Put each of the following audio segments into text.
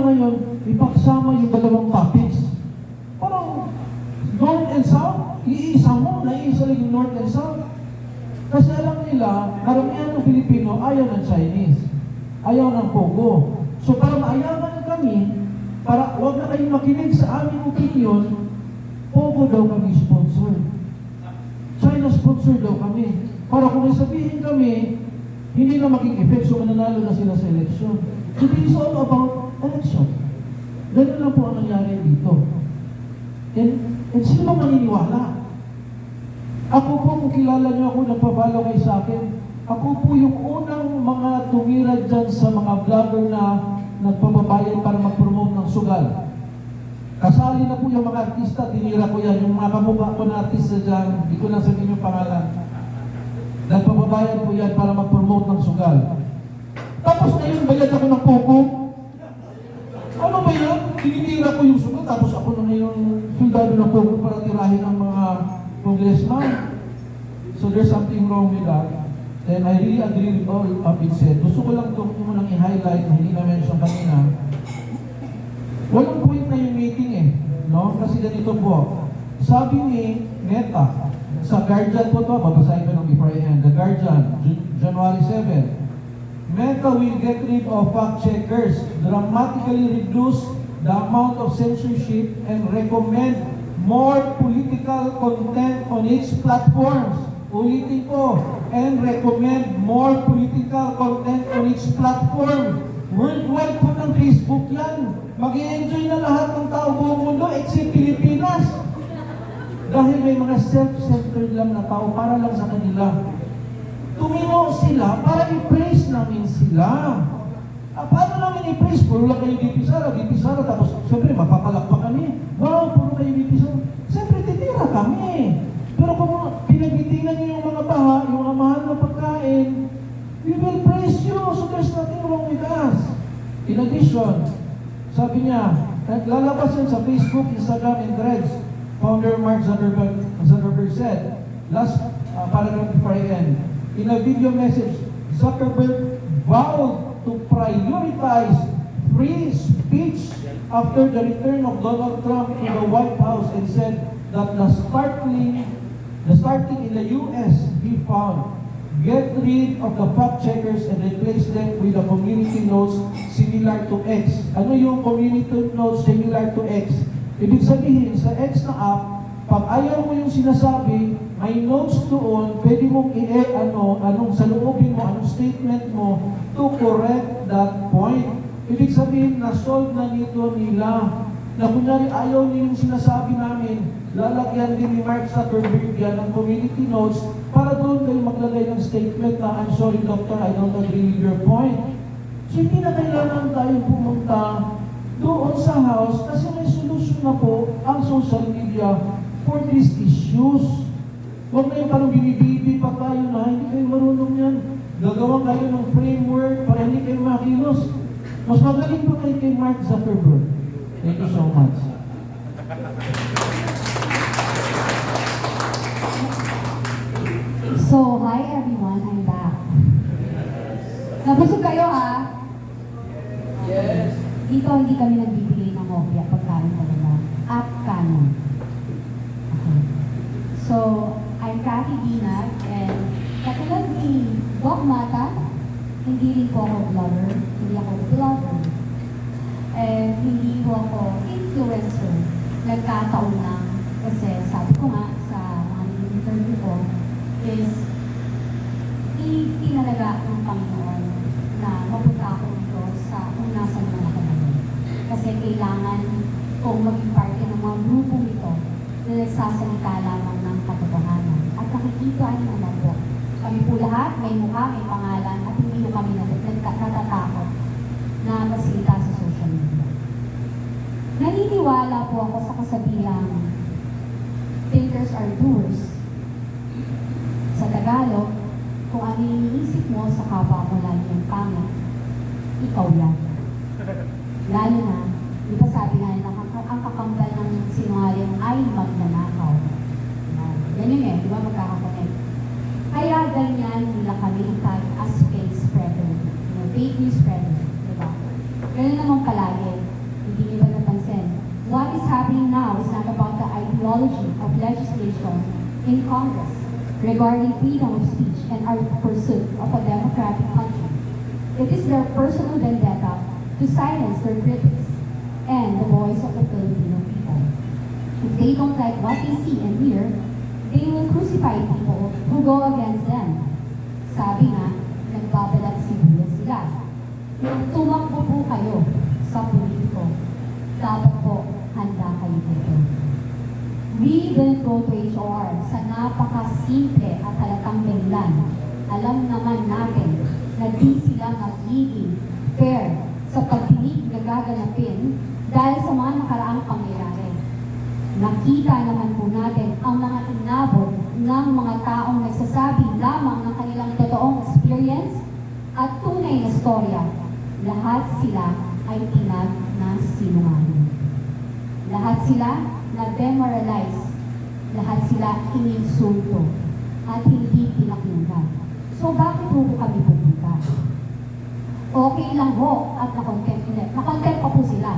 ngayon, ipagsama yung dalawang topics. Parang North and South, iisa mo, naiisa lang yung North and South. Kasi alam nila, karamihan ng Pilipino ayaw ng Chinese. Ayaw ng Pogo. So para maayaman kami, para huwag na kayong makinig sa aming opinion, Pogo daw kami sponsor. China sponsor daw kami. Para kung may sabihin kami, hindi na maging effect, so mananalo na sila sa eleksyon. So this is all about election. Ganun lang po ang nangyari dito. And sino ba maniniwala? Ako po, kung kilala niyo ako, nagpabalo kayo sa akin, ako po yung unang mga tumira dyan sa mga vlogger na nagpapabayad para mag-promote ng sugal. Kasali na po yung mga artista, tinira ko yan, yung mga kamukha ko na artista dyan, hindi ko lang sabihin yung pangalan. Nagpapabayad po yan para mag-promote ng sugal. Tapos ngayon, bayad ako ng Pogo. Ano ba yan? Tinitira ko yung sugal, tapos ako na ngayon sundalo ng Pogo para tirahin ang mga congressman. So there's something wrong with that. And I really agree with all of it said. Gusto ko lang itong munang i-highlight na hindi na-mention kanina. Walang point na yung meeting eh. No? Kasi ganito po. Sabi ni Meta, sa Guardian po ito, babasahin ko ng before I end. The Guardian, January 7. Meta will get rid of fact-checkers, dramatically reduce the amount of censorship, and recommend more political content on its platforms. Ulitin ko, and recommend more political content on its platform. Worldwide po ng Facebook yan. Mag-i-enjoy na lahat ng tao buong mundo except Pilipinas. Dahil may mga self-centered lang na tao para lang sa kanila. Tumino sila para i-praise namin sila. Paano namin i-praise? Puro lang kayo BP Sara, tapos siyempre mapapalakpak kami. Wow, puro kayo BP Sara. Siyempre titira kami. Pero kung pinagbitingan niyo yung mga baha, yung mga mahal na pagkain, we will praise you, so there's nothing wrong with us. In addition, sabi niya, lalabas yan sa Facebook, Instagram, and Threads. Founder Mark Zuckerberg said, last paragraph before I end, in a video message, Zuckerberg vowed to prioritize free speech after the return of Donald Trump to the White House and said that the starting in the US, he found, get rid of the fact-checkers and replace them with the community notes similar to X. Ano yung community notes similar to X? Ibig sabihin, sa X na app, pag ayaw mo yung sinasabi, may notes doon, pwede mong anong saloobin mo, anong statement mo to correct that point. Ibig sabihin, na-solve na nito nila. Na kunyari, ayaw niyo yung sinasabi namin, lalagyan din ni Mark Zuckerberg yan ng community notes para doon kayo maglagay ng statement na, I'm sorry doctor, I don't agree with your point. So hindi na kailangan tayo pumunta doon sa house kasi may solusyon na po ang social media for these issues. Huwag na yung parang binibibi pa tayo na hindi kayo marunong yan. Gagawa kayo ng framework para hindi kayo makilos. Mas magaling pa kayo kay Mark Zuckerberg. Thank you so much. So, hi everyone, I'm back. Nabusog kayo ha? Yes. Dito hindi kami nagbibigay ng hopya pagkain talaga. At kanon. Okay. So, I'm Cathy Dinag and katulad ni Bob Mata, hindi rin po ako vlogger, hindi ako vlogger. And hindi po ako influencer. Nagkataon lang kasi sabi ko nga sa mga interview ko is itinalaga ng Panginoon na mapunta ako dito sa kung nasan man ako ngayon. Kasi kailangan kong maging parte ng mga grupong ito na nagsasalita lamang ng katotohanan. At nakikita niyo naman po, kami po lahat may mukha, may pangalan, at hindi po kami natatakot na masalita sa social media. Naniniwala po ako sa kasabihang thinkers are doers. Sa Tagalog, kung ano yung iniisip mo sa kapwa mo lagi yung pangit, ikaw yan. Lalo na, di ba sabi nga nila, ang kakambal ng sinungaling ay magnanakaw. Yan yun eh, di ba magkakakonek? Kaya ganyan nila kami tag as fake spreader. Fake news spreader. Di ba? Ganyan naman palagi. now is not about the ideology of legislation in Congress regarding freedom of speech and our pursuit of a democratic country. It is their personal vendetta to silence their critics and the voice of the Filipino people. If they don't like what they see and hear, they will crucify people who go against them. Sabi nga, nagbabalat sibuyas sila. Kung tumakbo po kayo sa politiko, dapat po handa kayo dito. We will go to HOR sa napakasimple at halatang biglan. Alam naman natin na di sila magiging fair sa pagdinig na gaganapin dahil sa mga nakaraang pangyayari. Nakita naman po natin ang mga inabot ng mga taong nagsasabi lamang ng kanilang totoong experience at tunay na storya. Lahat sila ay tinag na sinungaling. Lahat sila na-demoralize. Lahat sila ininsulto at hindi pinakinggan. So bakit po kami pupunta? Okay lang ho at na-content ulit. Na-content pa po sila.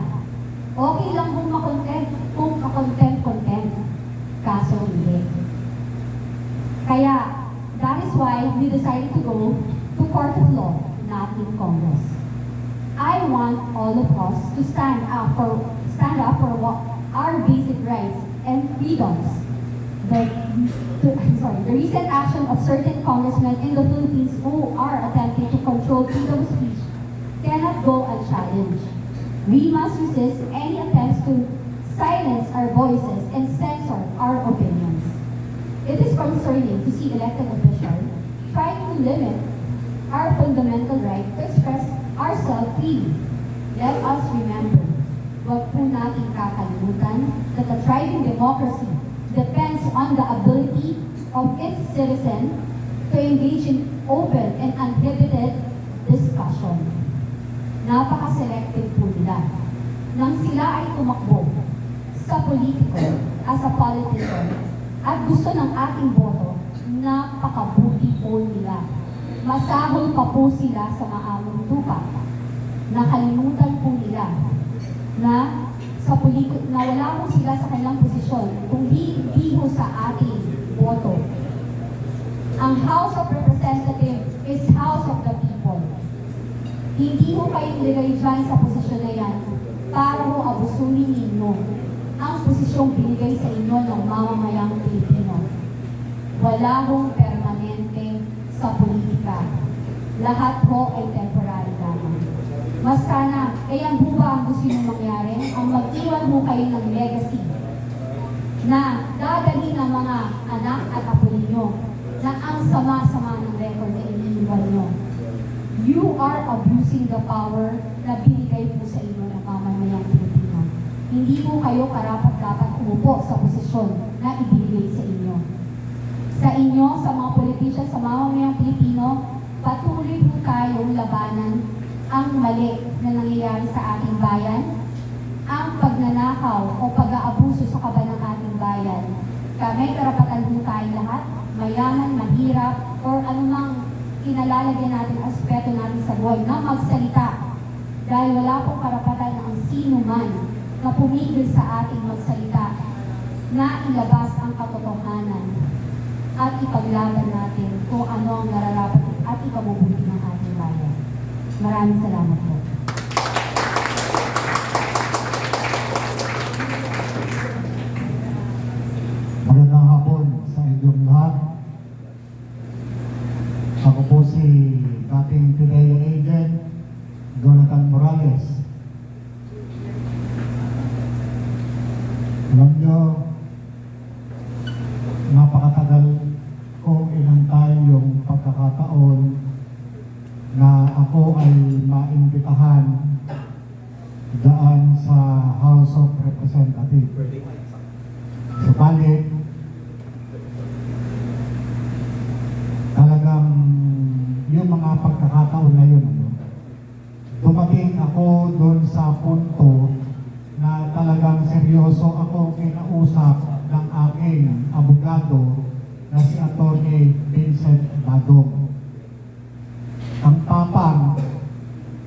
Okay lang kung makontent, kung makontent-content. Kaso hindi. Kaya, that is why we decided to go to court of law, not in Congress. I want all of us to stand up for what our basic rights and freedoms. The recent action of certain congressmen in the Philippines who are attempting to control freedom of speech cannot go unchallenged. We must resist any attempts to silence our voices and censor our opinions. It is concerning to see elected officials trying to limit our fundamental right to express ourselves freely. Let us remember, huwag po natin kakalimutan that a thriving democracy depends on the ability of its citizens to engage in open and uninhibited discussion. Napaka-selective po nila. Nang sila ay tumakbo sa politiko as a politician at gusto ng ating boto, napakabuti po nila. Masahol pa po sila sa maamong tupa. Nakalimutan po nila na sa na wala po sila sa kanilang posisyon kung hindi po sa ating boto. Ang House of Representatives is House of the People. Hindi mo kayo nilagay dyan sa posisyon na yan para mo abusunin ninyo ang posisyong binigay sa inyo ng mamamayang Pilipino. Wala hong permanente sa politika. Lahat ho ay temporary lamang. Mas sana, kaya ang buba ang gusto nyo mangyari, ang mag-iwan mo kayo ng legacy na dadalhin ng mga anak at apo ninyo na ang sama-sama ng record na iniiwan nyo. You are abusing the power na binigay po sa inyo ng mamamayang Pilipino. Hindi po kayo karapat-dapat umupo sa posisyon na ibinigay sa inyo. Sa inyo, sa mga politician, sa mamamayang Pilipino, patuloy po tayong labanan ang mali na nangyayari sa ating bayan, ang pagnanakaw o pag-aabuso sa kaba ng ating bayan. May karapatan po tayong lahat, mayaman, mahirap, or anumang kinalalagyan natin aspeto natin sa buhay na magsalita. Dahil wala pong karapatan ng sino man na pumigil sa ating magsalita na ilabas ang katotohanan at ipaglaban natin kung ano ang nararapat at ikabubuti ng ating bayan. Maraming salamat po. Magandang hapon sa inyong lahat. Ako po si dating PIDEA agent, Jonathan Morales. Alam nyo, napakatagal kong inantay yung pagkakataon na ako ay maimbitahan daan sa House of Representatives. Subalit, talagang yung mga pagkakataon na yun, dumating ako doon sa punto na talagang seryoso ako kinausap ng aking abogado na si Atty. Vincent Badong. Ang tapang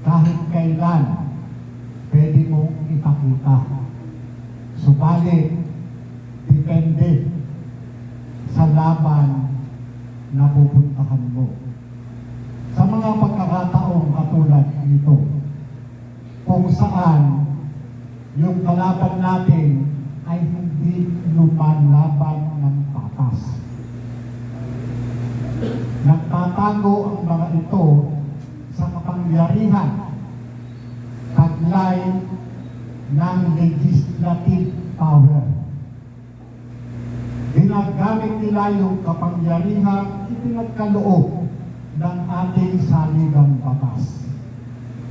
kahit kailan pwede mong ipakita. Subalit, depende sa laban na pupuntahan mo. Sa mga pagkakataong katulad nito, kung saan yung kalaban natin ay hindi lumanlaban ng patas. Nagtatago ang mga ito sa kapangyarihan, taglay ng legislative power. Ginagamit nila yung kapangyarihan ipinagkaloob ng ating saligang batas.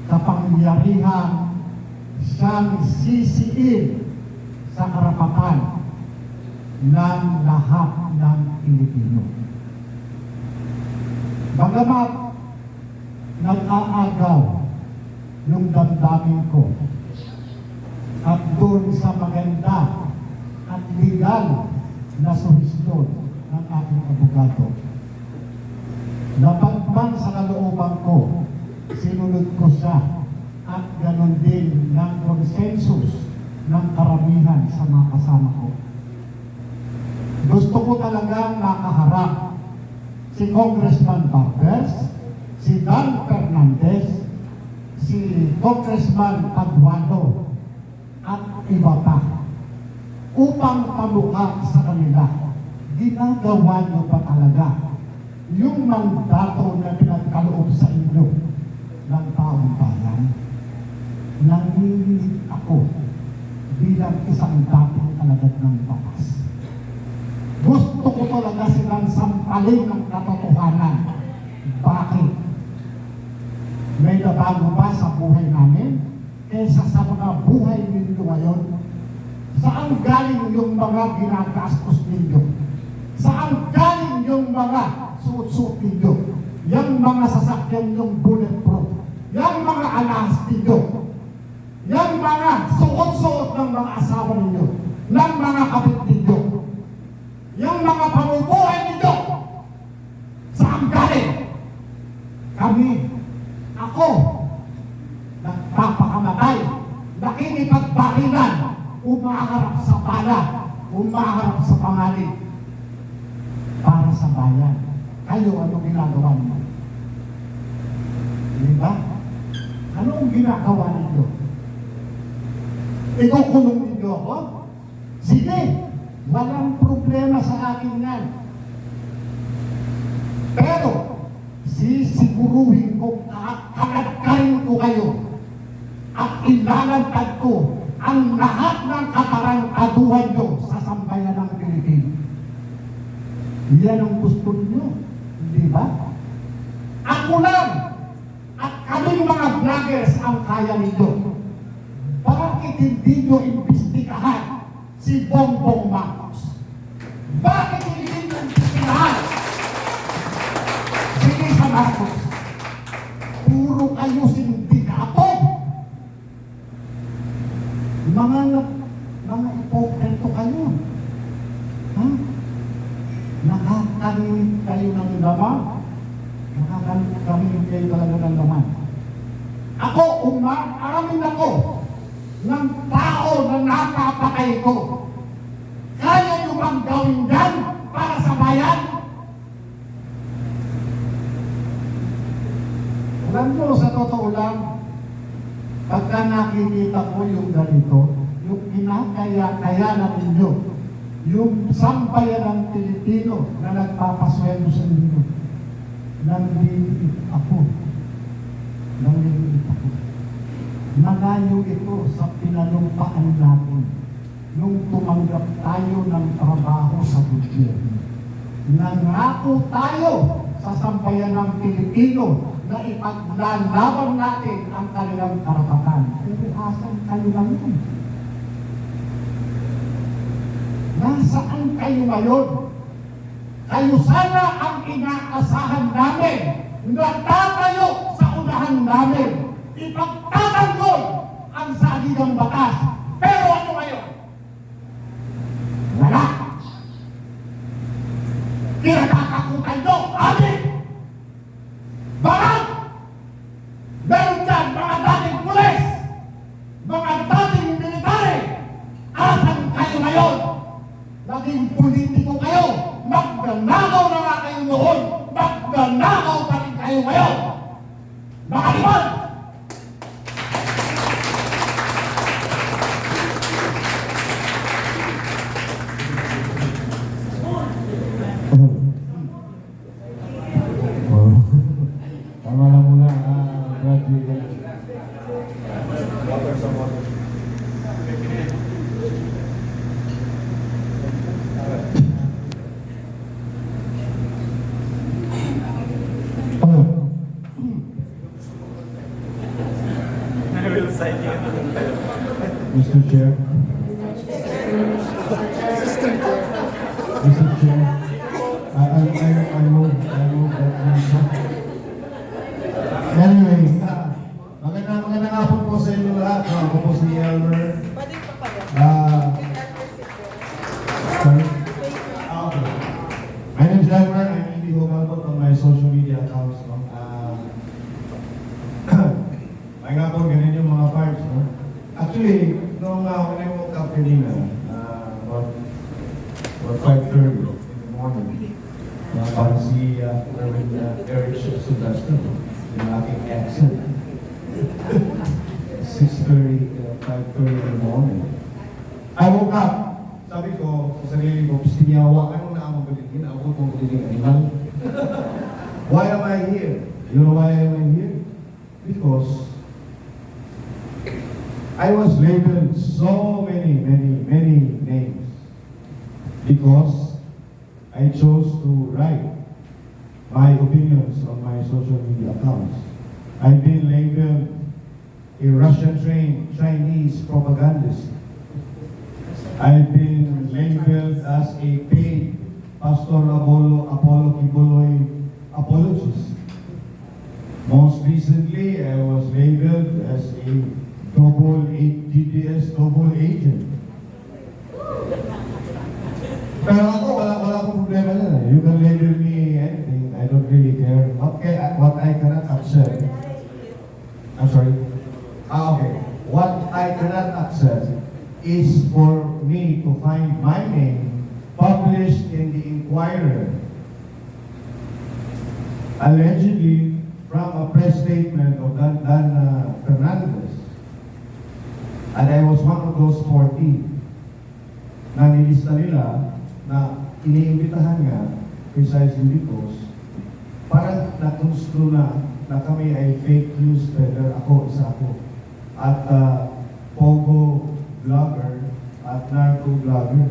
Kapangyarihan siyang sisiin sa karapatan ng lahat ng Pilipino. Bagamat nag-aagaw yung damdamin ko at doon sa maganda at legal na suhisyon ng aking abogado, napagpan sa kalooban ko, sinunod ko siya at ganon din ng konsensus ng karamihan sa mga kasama ko. Gusto ko talagang nakaharap si Congressman Barbers, si Dan Fernandez, si Congressman Paduano, at iba pa, upang pamukha sa kanila, ginagawa niyo pa talaga yung mandato na pinagkaloob sa inyo ng taong bayan. Nanginginig ako bilang isang dating alagad ng batas. Gusto ko talaga silang sampalin ng katotohanan. Bakit? May nabago ba sa buhay namin kaysa sa mga buhay ninyo ngayon? Saan galing yung mga ginagastos ninyo? Saan galing yung mga suot-suot ninyo? Yung mga sasakyan yung bulletproof? Yung mga alas ninyo? Yung mga suot-suot ng mga asawa ninyo? Ng mga kapit ninyo? Yung mga pamubuhay ninyo? Saan galing? Kami, ako, nagpapakamatay, nakikipagbakilan, umaharap sa bala, umaharap sa pangalit para sa bayan. Kayo, ano ginagawa niyo? Diba? Ano ang ginagawa ninyo? Ikukulong ninyo ako? Sige, walang problema sa akin yan. Pero, sisiguruhin ko na kalagkarin ko kayo at ilalantad ko ang lahat ng katarantaduhan nyo sa sambayan ng Pilipinas. Yan ang gusto niyo, di ba? Ako lang at kaming mga vloggers ang kaya ninyo. Bakit hindi nyo imbestigahan si Bongbong Marcos? Bakit hindi nyo imbestigahan si Lisa Marcos? Puro kayo sindikato. Mga ipokrito kayo. Ha? Nakakalimit kayo ng laman. Nakakalimit kayo talaga ng laman. Ako, umaamin ako ng tao na nakapatay ko. Kaya nyo bang gawin yan para sa bayan? Alam nyo, sa totoo lang, pagka nakikita ko yung ganito, yung kinakaya-kaya ninyo, yung sambayan ng Pilipino na nagpapasweldo sa inyo, nanliliit ako. Nanliliit ako. Nanayo ito sa pinalumpaan natin nung tumanggap tayo ng trabaho sa gobyerno. Nangako tayo sa sambayan ng Pilipino na ipaglalaban natin ang kanilang karapatan. Pero asan kayo ngayon? Nasaan kayo ngayon? Kayo sana ang inaasahan namin na tatayo sa unahan namin. Ipagtatanggol ang saligang batas. Pero ano ngayon? Wala. Kinakakakutan nyo, amin! Bakit? Meron dyan mga dating pulis, mga dating military, asan Oh. Tama lang muna, graduate. Mr. Chair. Mr. Chair. I move that motion. Anyway, magandang hapon po sa inyo lahat. Ako po si Elmer. Sorry? Okay. My name is Elmer. I'm Andy Humalbot on my social media accounts. No? Ay nga po, ganun yung mga parts. No? Actually, nung when I woke up kanina, about 5:30 in the morning, parang si Eric Sylvester, yung aking accent. 6:30, 5:30 in the morning. I woke up. Sabi ko sa sarili ko, siniyawa, anong naamagaligin? Ako kung animal. Why am I here? You know why am I here? Because I was labeled so many names because I chose to write my opinions on my social media accounts. I've been labeled a Russian-trained Chinese propagandist. I've been labeled as a paid Pastor Apollo Kibuloy apologist. Most recently, I was labeled as a GDS double agent. Pero ako, wala akong problema na. You can label me anything. I don't really care. What I cannot accept. I'm sorry. Okay. What I cannot accept is for me to find my name published in the Inquirer, allegedly from a press statement of Dan Fernandez. And I was one of those 40 na nilista nila na iniimbitahan nga precisely because parang nakonstruo na kami ay fake news spreader. Isa ako. At Pogo vlogger at narco vlogger.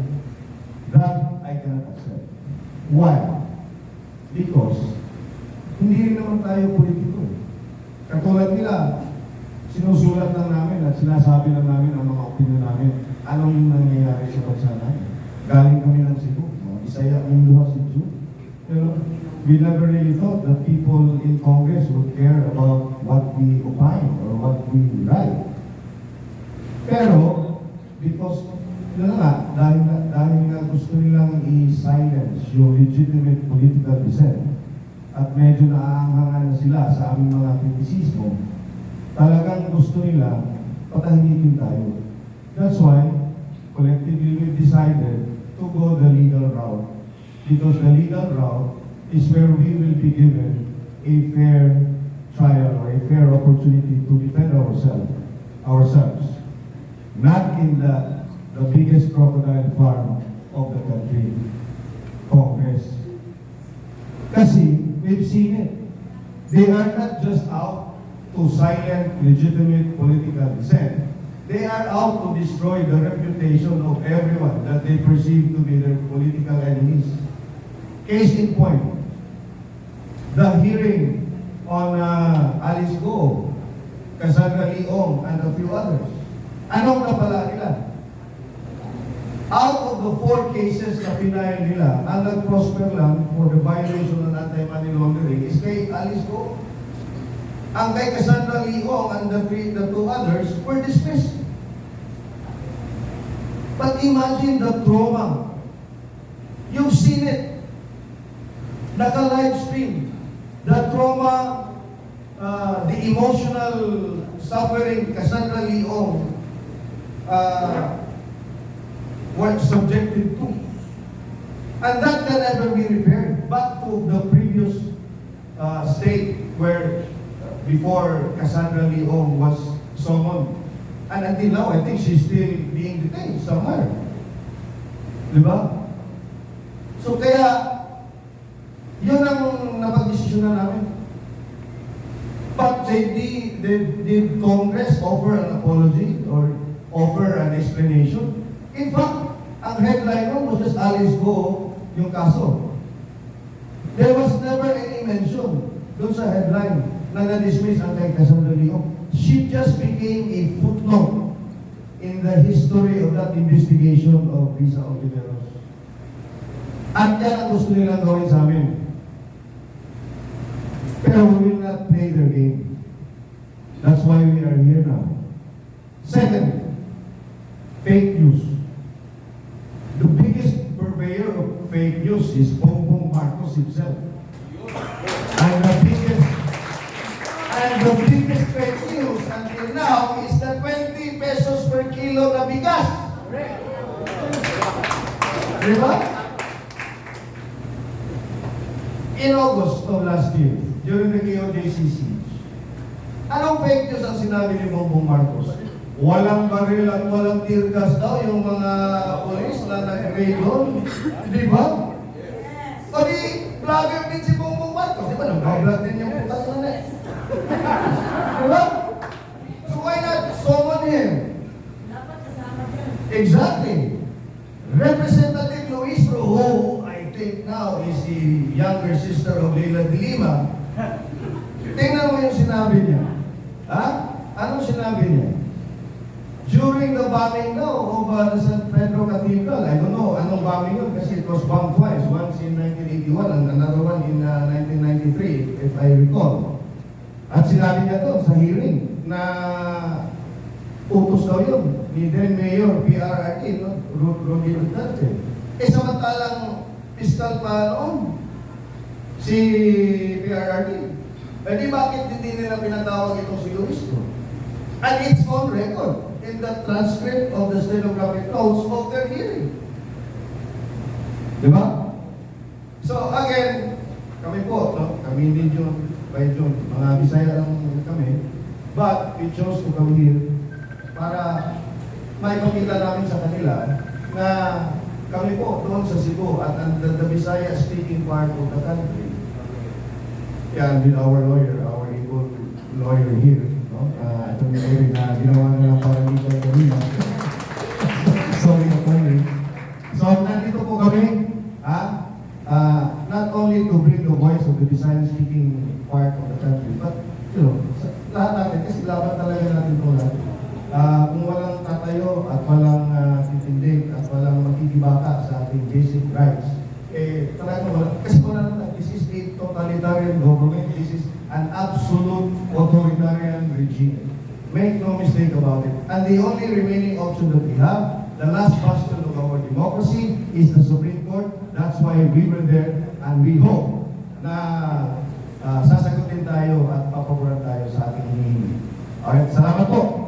That I cannot accept. Why? Because hindi rin naman tayo politiko. Katulad nila, sinusulat lang namin at sinasabi lang namin ang mga opinion namin. Anong nangyayari sa bansa namin? Galing kami ng Cebu. Isaya ang luha si Cebu. Pero we never really thought that people in Congress would care about what we opine or what we write. Pero, because, dahil nga gusto nilang i-silence yung legitimate political dissent at medyo naaanghangan na sila sa aming mga kritisismo, talagang gusto nila patahimikin tayo. That's why, collectively, we've decided to go the legal route. Because the legal route is where we will be given a fair trial or a fair opportunity to defend ourselves. Not in the biggest crocodile farm of the country, Congress. Kasi, we've seen it. They are not just out to silence legitimate political dissent. They are out to destroy the reputation of everyone that they perceive to be their political enemies. Case in point, the hearing on Alice Go, Cassandra Leong, and a few others. Anong napala nila? Out of the 4 cases na pinail nila, ang nag-prosper lang for the violation of anti-money laundering is kay Alice Go. Ang kay Cassandra Leong and the 2 others were dismissed. But imagine the trauma. You've seen it. Naka-live stream. The trauma, the emotional suffering Cassandra Leong were subjected to. And that can never be repaired. Back to the previous state where before Cassandra Leong was summoned. And until now, I think she's still being detained somewhere. Diba? So kaya, Yun ang napag-desisyonan namin. But did Congress offer an apology or offer an explanation? In fact, ang headline nun was just Alice Go yung kaso. There was never any mention dun sa headline na na-dismiss ang kay Cassandra Leong. She just became a footnote in the history of that investigation of Risa Ontiveros. At yan ang gusto nilang gawin sa amin. Pero we will not play their game. That's why we are here now. Second, fake news. The biggest purveyor of fake news is Bongbong Marcos himself. And the biggest fake news until now is the 20 pesos per kilo na bigas. Diba? In August of last year, during the KOJCC, anong fake news ang sinabi ni Bongbong Marcos? Walang baril at walang tear gas daw yung mga polis na nag-raid doon. Di ba? O di, vlogger din si Bongbong Marcos. Di ba? Nag-vlog din yung putas na net. Di ba? So why not summon him? Exactly. Representative Luis Rojo, I think now is the younger sister of Leila de Lima. Tingnan mo yung sinabi niya. Ha? Anong sinabi niya? During the bombing daw of the San Pedro Cathedral, I don't know anong bombing yun kasi it was bombed twice, once in 1981 and another one in 1993, if I recall. At sinabi niya doon sa hearing na utos daw yun ni then Mayor PRRD, no? Rudy Duterte. Samantalang fiscal pa noon si PRRD. Di bakit hindi nila pinatawag itong si Luis? And it's on record in the transcript of the stenographic notes of their hearing. Di ba? So again, kami po, no? Kami hindi John, by John, mga Bisaya lang kami, but we chose to come here para maipakita namin sa kanila na kami po doon sa Cebu at the Bisaya speaking part of the country. Yan, with our lawyer, our able lawyer here, no? Itong hearing na ginawa na lang para dito kanina. Sorry, attorney. So, nandito po kami, not only to bring the voice of the Bisaya-speaking part of the country, but, you know, lahat natin, kasi laban talaga natin ito lahat. Kung walang tatayo at walang titindig at walang makikibaka sa ating basic rights, talagang wala. Kasi wala naman, this is a totalitarian government, this is an absolute authoritarian regime. Make no mistake about it. And the only remaining option that we have, the last bastion of our democracy, is the Supreme Court. That's why we were there, and we hope na sasagutin tayo at papaboran tayo sa ating hinihingi. Alright, salamat po.